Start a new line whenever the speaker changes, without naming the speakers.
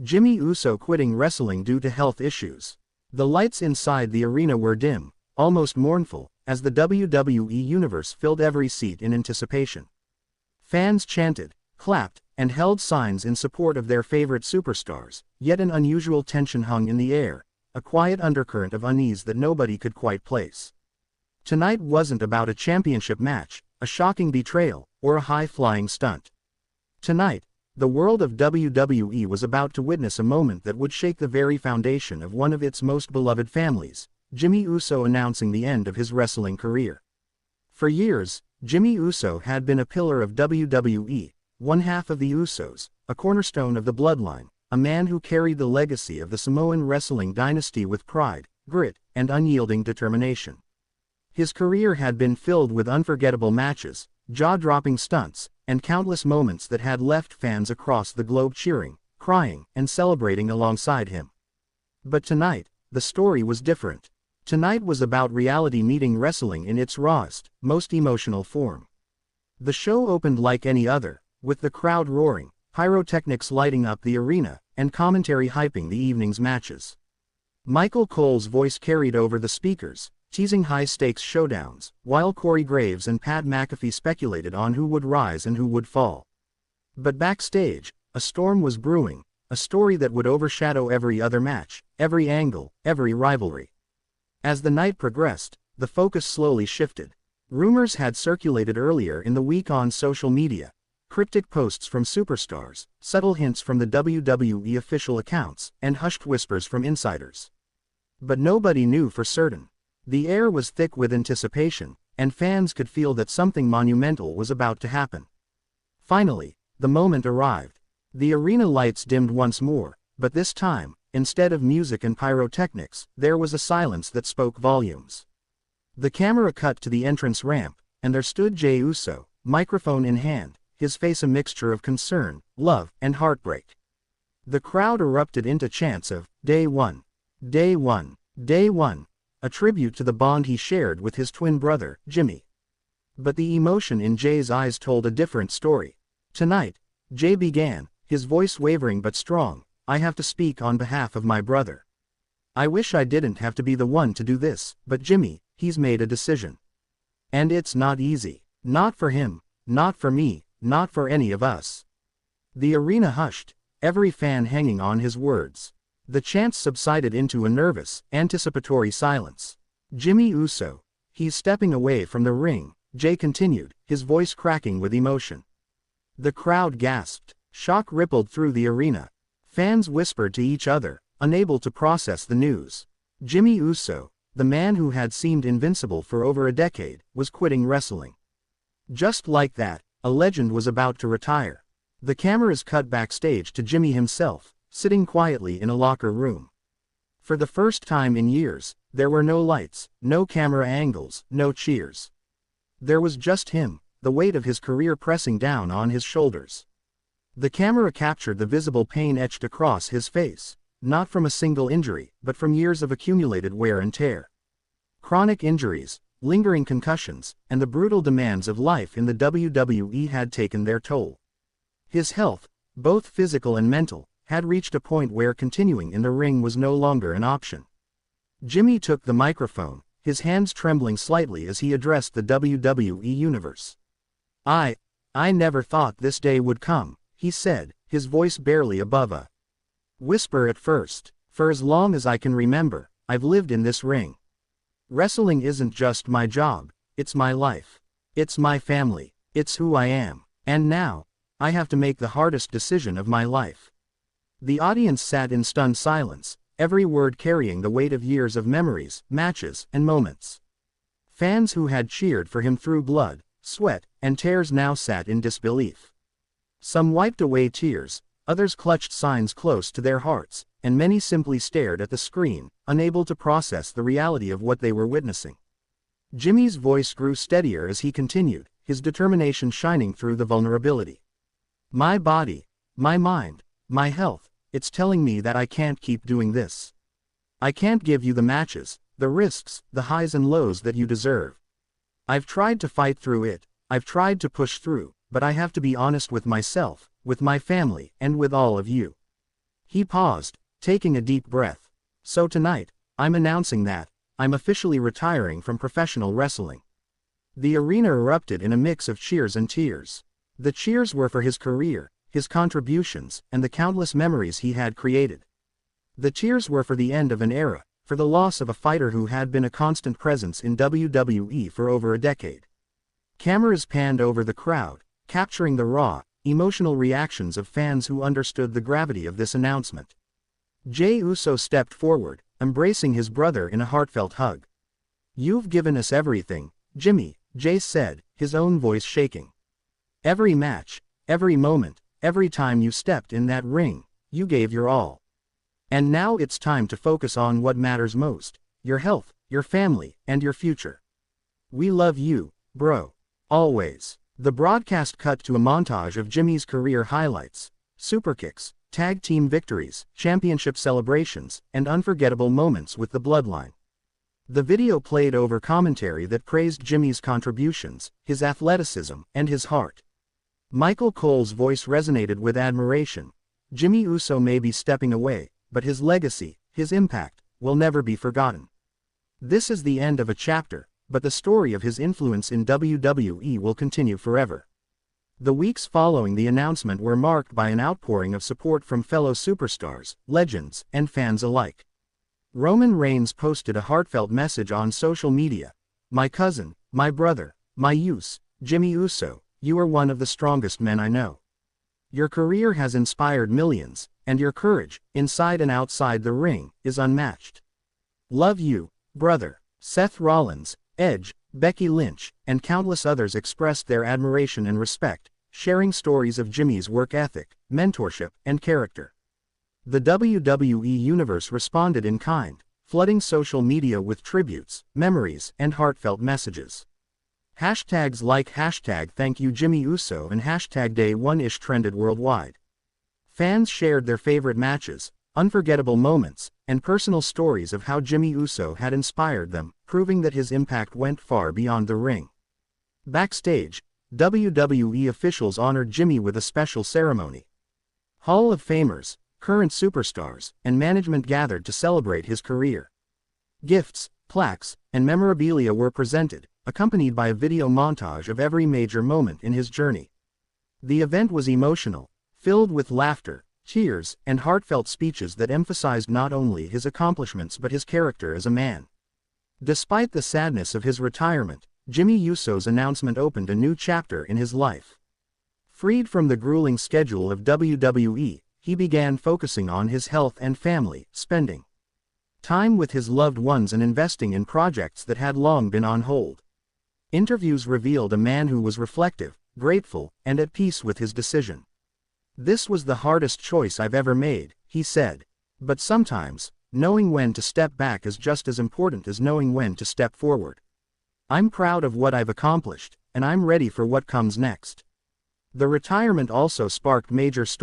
Jimmy Uso quitting wrestling due to health issues. The lights inside the arena were dim, almost mournful, as the WWE Universe filled every seat in anticipation. Fans chanted, clapped, and held signs in support of their favorite superstars, yet an unusual tension hung in the air, a quiet undercurrent of unease that nobody could quite place. Tonight wasn't about a championship match, a shocking betrayal, or a high-flying stunt. Tonight, the world of WWE was about to witness a moment that would shake the very foundation of one of its most beloved families, Jimmy Uso announcing the end of his wrestling career. For years, Jimmy Uso had been a pillar of WWE, one half of the Usos, a cornerstone of the bloodline, a man who carried the legacy of the Samoan wrestling dynasty with pride, grit, and unyielding determination. His career had been filled with unforgettable matches, jaw-dropping stunts, and countless moments that had left fans across the globe cheering, crying, and celebrating alongside him. But tonight, the story was different. Tonight was about reality meeting wrestling in its rawest, most emotional form. The show opened like any other, with the crowd roaring, pyrotechnics lighting up the arena, and commentary hyping the evening's matches. Michael Cole's voice carried over the speakers, teasing high-stakes showdowns, while Corey Graves and Pat McAfee speculated on who would rise and who would fall. But backstage, a storm was brewing, a story that would overshadow every other match, every angle, every rivalry. As the night progressed, the focus slowly shifted. Rumors had circulated earlier in the week on social media, cryptic posts from superstars, subtle hints from the WWE official accounts, and hushed whispers from insiders. But nobody knew for certain. The air was thick with anticipation, and fans could feel that something monumental was about to happen. Finally, the moment arrived. The arena lights dimmed once more, but this time, instead of music and pyrotechnics, there was a silence that spoke volumes. The camera cut to the entrance ramp, and there stood Jey Uso, microphone in hand, his face a mixture of concern, love, and heartbreak. The crowd erupted into chants of, "Day One! Day One! Day One!" a tribute to the bond he shared with his twin brother, Jimmy. But the emotion in Jay's eyes told a different story. Tonight, Jay began, his voice wavering but strong, "I have to speak on behalf of my brother. I wish I didn't have to be the one to do this, but Jimmy, he's made a decision. And it's not easy. Not for him, not for me, not for any of us." The arena hushed, every fan hanging on his words. The chants subsided into a nervous, anticipatory silence. "Jimmy Uso, he's stepping away from the ring," Jay continued, his voice cracking with emotion. The crowd gasped. Shock rippled through the arena. Fans whispered to each other, unable to process the news. Jimmy Uso, the man who had seemed invincible for over a decade, was quitting wrestling. Just like that, a legend was about to retire. The cameras cut backstage to Jimmy himself, sitting quietly in a locker room. For the first time in years, there were no lights, no camera angles, no cheers. There was just him, the weight of his career pressing down on his shoulders. The camera captured the visible pain etched across his face, not from a single injury, but from years of accumulated wear and tear. Chronic injuries, lingering concussions, and the brutal demands of life in the WWE had taken their toll. His health, both physical and mental, had reached a point where continuing in the ring was no longer an option. Jimmy took the microphone, his hands trembling slightly as he addressed the WWE Universe. I never thought this day would come," he said, his voice barely above a whisper at first. "For as long as I can remember, I've lived in this ring. Wrestling isn't just my job, it's my life. It's my family, it's who I am. And now, I have to make the hardest decision of my life." The audience sat in stunned silence, every word carrying the weight of years of memories, matches, and moments. Fans who had cheered for him through blood, sweat, and tears now sat in disbelief. Some wiped away tears, others clutched signs close to their hearts, and many simply stared at the screen, unable to process the reality of what they were witnessing. Jimmy's voice grew steadier as he continued, his determination shining through the vulnerability. "My body, my mind, my health, it's telling me that I can't keep doing this. I can't give you the matches, the risks, the highs and lows that you deserve. I've tried to fight through it, I've tried to push through, but I have to be honest with myself, with my family, and with all of you. He paused, taking a deep breath. So tonight, I'm announcing that I'm officially retiring from professional wrestling. The arena erupted in a mix of cheers and tears. The cheers were for his career, his contributions, and the countless memories he had created. The tears were for the end of an era, for the loss of a fighter who had been a constant presence in WWE for over a decade. Cameras panned over the crowd, capturing the raw, emotional reactions of fans who understood the gravity of this announcement. Jey Uso stepped forward, embracing his brother in a heartfelt hug. "You've given us everything, Jimmy," Jey said, his own voice shaking. "Every match, every moment, every time you stepped in that ring, you gave your all. And now it's time to focus on what matters most, your health, your family, and your future. We love you, bro. Always." The broadcast cut to a montage of Jimmy's career highlights, superkicks, tag team victories, championship celebrations, and unforgettable moments with the Bloodline. The video played over commentary that praised Jimmy's contributions, his athleticism, and his heart. Michael Cole's voice resonated with admiration. Jimmy Uso may be stepping away, but his legacy, his impact, will never be forgotten. This is the end of a chapter, but the story of his influence in WWE will continue forever. The weeks following the announcement were marked by an outpouring of support from fellow superstars, legends, and fans alike. Roman Reigns posted a heartfelt message on social media. "My cousin, my brother, my Jimmy Uso, you are one of the strongest men I know. Your career has inspired millions, and your courage, inside and outside the ring, is unmatched. Love you, brother." Seth Rollins, Edge, Becky Lynch, and countless others expressed their admiration and respect, sharing stories of Jimmy's work ethic, mentorship, and character. The WWE Universe responded in kind, flooding social media with tributes, memories, and heartfelt messages. Hashtags like #ThankYouJimmyUso and #Day1ish trended worldwide. Fans shared their favorite matches, unforgettable moments, and personal stories of how Jimmy Uso had inspired them, proving that his impact went far beyond the ring. Backstage, WWE officials honored Jimmy with a special ceremony. Hall of Famers, current superstars, and management gathered to celebrate his career. Gifts, plaques, and memorabilia were presented, accompanied by a video montage of every major moment in his journey. The event was emotional, filled with laughter, tears, and heartfelt speeches that emphasized not only his accomplishments but his character as a man. Despite the sadness of his retirement, Jimmy Uso's announcement opened a new chapter in his life. Freed from the grueling schedule of WWE, he began focusing on his health and family, spending time with his loved ones and investing in projects that had long been on hold. Interviews revealed a man who was reflective, grateful, and at peace with his decision. "This was the hardest choice I've ever made," he said. "But sometimes, knowing when to step back is just as important as knowing when to step forward. I'm proud of what I've accomplished, and I'm ready for what comes next." The retirement also sparked major stories.